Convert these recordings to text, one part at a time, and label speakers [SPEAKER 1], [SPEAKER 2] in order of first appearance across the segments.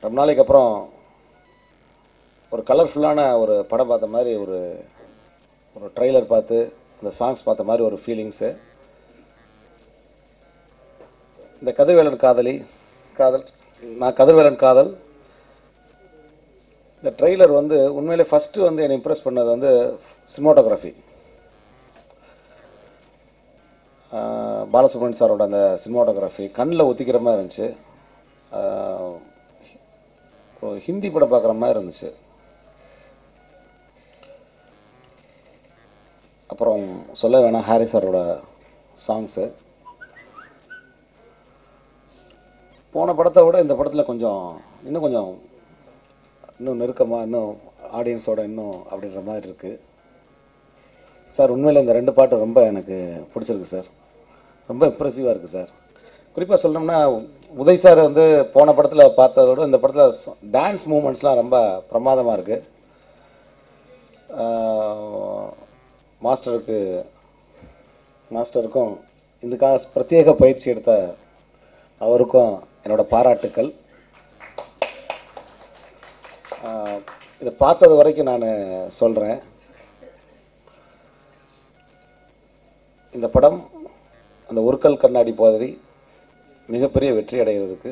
[SPEAKER 1] ரொம்ப நாளைக்கு அப்புறம் ஒரு கலர்ஃபுல்லான ஒரு படம் பார்த்த மாதிரி ஒரு ஒரு ட்ரெய்லர் பார்த்து இந்த சாங்ஸ் பார்த்த மாதிரி ஒரு ஃபீலிங்ஸு. இந்த கதிர்வேலன் காதல் நான் கதிர்வேலன் காதல் இந்த ட்ரெய்லர் வந்து உண்மையிலே ஃபஸ்ட்டு வந்து என்னை இம்ப்ரெஸ் பண்ணது வந்து சினிமாட்டோகிராஃபி. பாலசுப்ரமணியன் சாரோட அந்த சினிமாட்டோகிராஃபி கண்ணில் ஒத்திக்கிற மாதிரி இருந்துச்சு. ஹிந்தி படம் பார்க்குற மாதிரி இருந்துச்சு. அப்புறம் சொல்ல வேணாம், ஹாரி சாரோட சாங்ஸு போன படத்தை விட இந்த படத்தில் இன்னும் நெருக்கமாக, இன்னும் ஆடியன்ஸோட இன்னும் அப்படின்ற மாதிரி இருக்குது சார். உண்மையில் இந்த 2 பாட்டு ரொம்ப எனக்கு பிடிச்சிருக்கு சார். ரொம்ப இம்ப்ரெசிவாக இருக்குது சார். குறிப்பாக சொல்லணும்னா உதய் சார் வந்து போன படத்தில் பார்த்ததை விட இந்த படத்தில் டான்ஸ் மூமெண்ட்ஸ்லாம் ரொம்ப பிரமாதமாக இருக்குது. மாஸ்டருக்கும் இதுக்காக பிரத்யேக பயிற்சி எடுத்த அவருக்கும் என்னோட பாராட்டுக்கள். இதை பார்த்தது வரைக்கும் நான் சொல்கிறேன், இந்த படம் அந்த ஒருக்கல் கண்ணாடி மாதிரி மிகப்பெரிய வெற்றி அடைகிறதுக்கு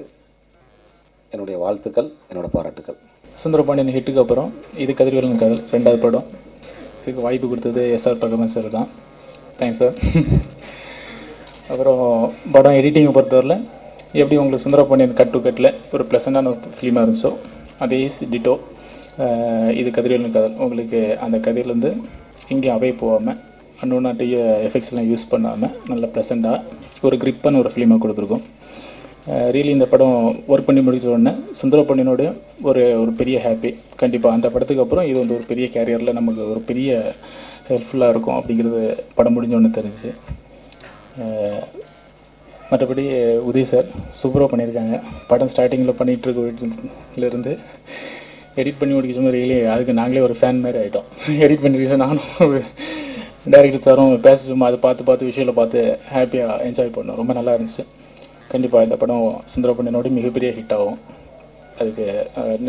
[SPEAKER 1] என்னுடைய வாழ்த்துக்கள், என்னோட பாராட்டுக்கள்.
[SPEAKER 2] சுந்தரபாண்டியன் ஹிட்டுக்கு அப்புறம் இது கதிர்வேலன் காதல் 2வது படம். இதுக்கு வாய்ப்பு கொடுத்தது எஸ்ஆர் பகவன் சார் தான். Thanks sir. அப்புறம் படம் எடிட்டிங்கை பொறுத்தவரையில் எப்படி உங்களுக்கு சுந்தரபாண்டியன் கட் டு கட்டில் ஒரு ப்ளசண்டான ஒரு ஃபிலிமாக இருந்துச்சோ அதே டிட்டோ இது கதிர்வேலன் காதல் உங்களுக்கு அந்த கதையிலேருந்து எங்கேயும் அவை போகாமல் அன்னொன்னாட்டிய எஃபெக்ட்ஸ்லாம் யூஸ் பண்ணாமல் நல்ல ப்ளசண்ட்டாக ஒரு கிரிப்பான ஒரு ஃபிலிமாக கொடுத்துருக்கோம். ரியலி இந்த படம் ஒர்க் பண்ணி முடிச்ச உடனே சுந்தரபாண்டியனோடைய ஒரு பெரிய ஹாப்பி. கண்டிப்பாக அந்த படத்துக்கு அப்புறம் இது வந்து ஒரு பெரிய கேரியரில் நமக்கு ஒரு பெரிய ஹெல்ப்ஃபுல்லாக இருக்கும் அப்படிங்கிறது படம் முடிஞ்ச உடனே தெரிஞ்சு. மற்றபடி உதய் சார் சூப்பராக பண்ணியிருக்காங்க. படம் ஸ்டார்டிங்கில் பண்ணிகிட்ருக்க வீட்டிலேருந்து எடிட் பண்ணி முடிக்க மாதிரி ரியலி அதுக்கு நாங்களே ஒரு ஃபேன் மாதிரி ஆகிட்டோம். எடிட் பண்ணி நானும் டைரக்டர் சாரும் பேச சும்மா அதை பார்த்து விஷயத்தில் பார்த்து ஹாப்பியாக என்ஜாய் பண்ணோம். ரொம்ப நல்லா இருந்துச்சு. கண்டிப்பாக இந்த படம் சுந்தரபாண்டியனோட மிகப்பெரிய ஹிட் ஆகும். அதுக்கு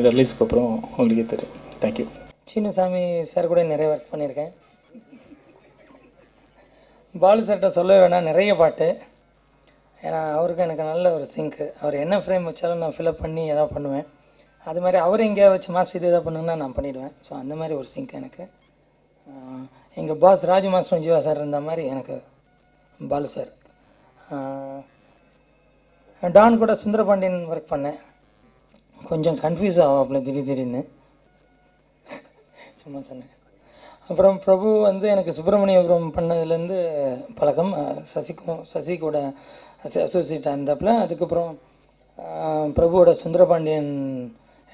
[SPEAKER 2] ரிலீஸுக்கு அப்புறம் உங்களுக்கே தெரியும். தேங்க்யூ.
[SPEAKER 3] சீனுசாமி சார் கூட நிறைய ஒர்க் பண்ணியிருக்கேன். பாலு சார்கிட்ட சொல்ல வேணாம், நிறைய பாட்டு. ஏன்னா அவருக்கு எனக்கு நல்ல ஒரு சிங்க்கு. அவர் என்ன ஃப்ரேம் வச்சாலும் நான் ஃபில்அப் பண்ணி எதாவது பண்ணுவேன். அது மாதிரி அவர் எங்கேயா வச்சு மாஸ்டர் இது எதாவது பண்ணுங்கன்னா நான் பண்ணிவிடுவேன். ஸோ அந்த மாதிரி ஒரு சிங்க் எனக்கு. எங்கள் பாஸ் ராஜு மாஸ்டரும் ஜீவா சார் இருந்த மாதிரி எனக்கு பாலு சார். டான் கூட சுந்தரபாண்டியன் ஒர்க் பண்ணேன். கொஞ்சம் கன்ஃபியூஸ் ஆகும் திடீர்னு சும்மா சொன்னேன். அப்புறம் பிரபு வந்து எனக்கு சுப்பிரமணியபுரம் பண்ணதுலேருந்து பழக்கம். சசி கூட அசோசியேட்டாக இருந்தாப்புல. அதுக்கப்புறம் பிரபுவோட சுந்தரபாண்டியன்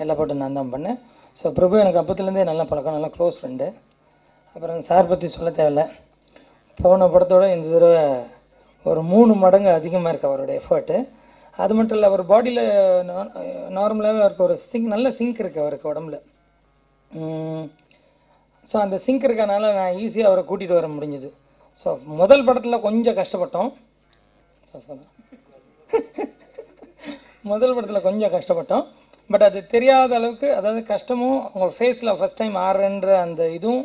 [SPEAKER 3] எல்லா பாட்டும் நான் தான் பண்ணேன். ஸோ பிரபு எனக்கு அப்பத்துலேருந்தே நல்ல பழக்கம், நல்ல க்ளோஸ் ஃப்ரெண்டு. அப்புறம் சார் பற்றி சொல்ல தேவையில்லை. போன படத்தோட இந்த தடவை ஒரு 3 மடங்கு அதிகமாக இருக்குது அவரோட எஃபர்ட்டு. அது மட்டும் இல்லை, அவர் பாடியில் நார்மலாகவே அவருக்கு ஒரு நல்ல சிங்க் இருக்குது அவருக்கு உடம்புல. ஸோ அந்த சிங்க் இருக்கனால நான் ஈஸியாக அவரை கூட்டிகிட்டு வர முடிஞ்சுது. ஸோ முதல் படத்தில் கொஞ்சம் கஷ்டப்பட்டோம். பட் அது தெரியாத அளவுக்கு, அதாவது கஷ்டமும் அவங்க ஃபேஸில் ஃபஸ்ட் டைம் ஆடுறன்ற அந்த இதுவும்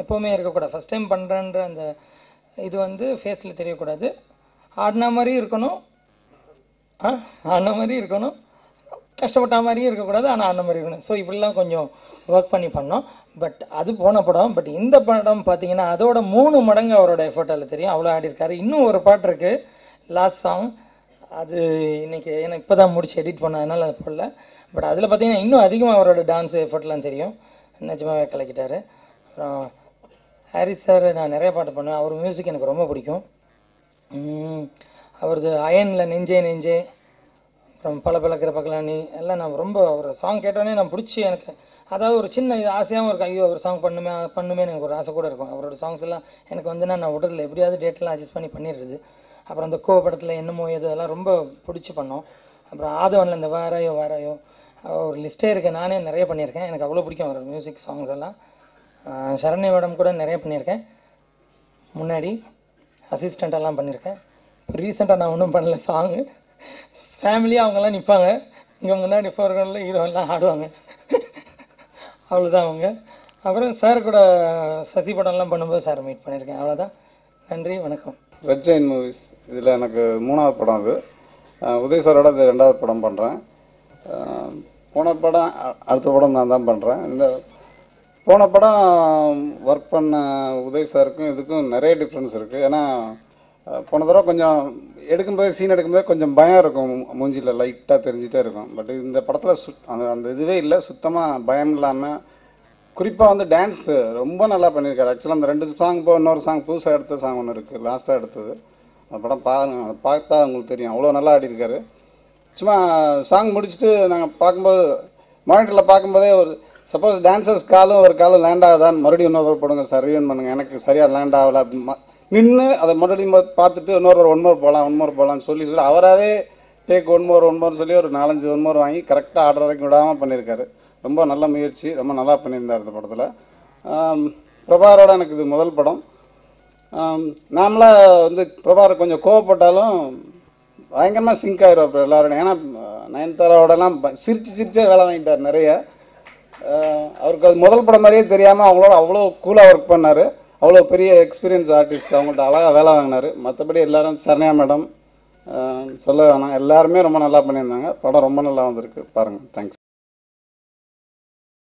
[SPEAKER 3] எப்போவுமே இருக்கக்கூடாது. ஃபஸ்ட் டைம் பண்ணுறன்ற அந்த இது வந்து ஃபேஸில் தெரியக்கூடாது. ஆடின மாதிரியும் இருக்கணும், கஷ்டப்பட்ட மாதிரியும் இருக்கக்கூடாது, ஆனால் ஆடின மாதிரி இருக்கணும். ஸோ இப்படிலாம் கொஞ்சம் ஒர்க் பண்ணோம். பட் அது போன படம். பட் இந்த படம் பார்த்தீங்கன்னா அதோட 3 மடங்கு அவரோட எஃபர்ட்டால் தெரியும். அவ்வளோ ஆடிருக்காரு. இன்னும் ஒரு பாட்டு இருக்குது, லாஸ்ட் சாங். அது இன்றைக்கி ஏன்னா இப்போ தான் முடிச்சு எடிட் பண்ணதுனால அது போடல. பட் அதில் பார்த்தீங்கன்னா இன்னும் அதிகமாக அவரோட டான்ஸ் எஃபர்ட்லாம் தெரியும். நிஜமாகவே கலக்கிட்டார். அப்புறம் ஹாரிஸ் சார் நான் நிறைய பாட்டு பண்ணுவேன். அவர் மியூசிக் எனக்கு ரொம்ப பிடிக்கும். அவரது அயனில் நெஞ்சே, அப்புறம் பல பக்கலானி எல்லாம் நான் ரொம்ப ஒரு சாங் கேட்டோன்னே நான் பிடிச்சி எனக்கு அதாவது ஒரு சின்ன இது ஆசையாகவும் இருக்கும். ஐயோ ஒரு சாங் பண்ணுமே எனக்கு ஒரு ஆசை கூட இருக்கும். அவரோட சாங்ஸ் எல்லாம் எனக்கு வந்துன்னா நான் விடுறதில்ல, எப்படியாவது டேட்டெல்லாம் அட்ஜஸ்ட் பண்ணி பண்ணிடுறது. அப்புறம் அந்த படத்தில் என்னமோ ஏதோ அதெல்லாம் ரொம்ப பிடிச்சி பண்ணோம். அப்புறம் ஆதவனில் இந்த வாராயோ ஒரு லிஸ்ட்டே இருக்குது. நானே நிறைய பண்ணியிருக்கேன். எனக்கு அவ்வளோ பிடிக்கும் அவரோட மியூசிக் சாங்ஸ் எல்லாம். சரண்ய மேடம் கூட நிறைய பண்ணியிருக்கேன். முன்னாடி அசிஸ்டண்ட்டெல்லாம் பண்ணியிருக்கேன். இப்போ ரீசெண்டாக நான் ஒன்றும் பண்ணல. சாங்கு ஃபேமிலியாக அவங்கெல்லாம் நிற்பாங்க, இங்கே முன்னாடி ஃபோர்கிரவுண்டில் ஹீரோலாம் ஆடுவாங்க. அவ்வளோதான் அவங்க. அப்புறம் சார் கூட சசி படம்லாம் பண்ணும்போது சார் மீட் பண்ணியிருக்கேன். அவ்வளோதான். நன்றி, வணக்கம்.
[SPEAKER 4] ரெட் ஜெயின் மூவிஸ் இதில் எனக்கு 3வது படம் அது. உதய் சாரோட இது 2வது படம் பண்ணுறேன். போன படம் அடுத்த படம் நான் தான் பண்ணுறேன். இந்த போன படம் ஒர்க் பண்ண உதய் சாருக்கும் இதுக்கும் நிறைய டிஃப்ரென்ஸ் இருக்குது. ஏன்னா போன தடவை கொஞ்சம் எடுக்கும்போது சீன் எடுக்கும்போது கொஞ்சம் பயம் இருக்கும், மூஞ்சியில் லைட்டாக தெரிஞ்சிட்டே இருக்கும். பட் இந்த படத்தில் அந்த இதுவே இல்லை, சுத்தமாக பயம் இல்லாமல். குறிப்பாக வந்து டான்ஸ் ரொம்ப நல்லா பண்ணியிருக்காரு. ஆக்சுவலாக அந்த 2 சாங் இப்போ இன்னொரு சாங் புதுசாக எடுத்த சாங் ஒன்று இருக்குது, லாஸ்ட்டாக எடுத்தது. அந்த படம் பாருங்க, அதை பார்த்தா உங்களுக்கு தெரியும், அவ்வளோ நல்லா ஆடிருக்காரு. சும்மா சாங் முடிச்சுட்டு நாங்கள் பார்க்கும்போது மானிட்டரில் பார்க்கும்போதே ஒரு சப்போஸ் டான்ஸர்ஸ் காலும் ஒரு காலம் லேண்ட் ஆகுதான்னு மறுபடியும் இன்னொரு போடுங்க சார், ரிவியூன் பண்ணுங்கள், எனக்கு சரியாக லேண்ட் ஆகலை அப்படின்னு நின்று அதை மறுபடியும் பார்த்துட்டு இன்னொரு ஒன் மோர் போகலான்னு சொல்லி அவராகவே டேக் ஒன் மோர் சொல்லி ஒரு 4-5 ஒன் மோர் வாங்கி கரெக்டாக ஆடுற வரைக்கும் விடாமல் பண்ணியிருக்காரு. ரொம்ப நல்ல முயற்சி, ரொம்ப நல்லா பண்ணியிருந்தார் இந்த படத்தில். பிரபாரோட எனக்கு இது முதல் படம். நாமளாக வந்து பிரபாரை கொஞ்சம் கோவப்பட்டாலும் பயங்கரமாக சிங்க் ஆகிடும் அப்புறம் எல்லோரும். ஏன்னா நயன்தாராவோடலாம் சிரிச்சே வேலை வாங்கிட்டார் நிறைய. அவருக்கு அது முதல் படம் மாதிரியே தெரியாமல் அவங்களோட அவ்வளோ கூலாக ஒர்க் பண்ணார். அவ்வளோ பெரிய எக்ஸ்பீரியன்ஸ் ஆர்டிஸ்ட், அவங்கள்ட்ட அழகாக வேலை வாங்கினார். மற்றபடி எல்லோரும் சரண்யா மேடம் சொல்ல வேணாம், எல்லாருமே ரொம்ப நல்லா பண்ணியிருந்தாங்க. படம் ரொம்ப நல்லா வந்திருக்கு, பாருங்கள். தேங்க்ஸ்.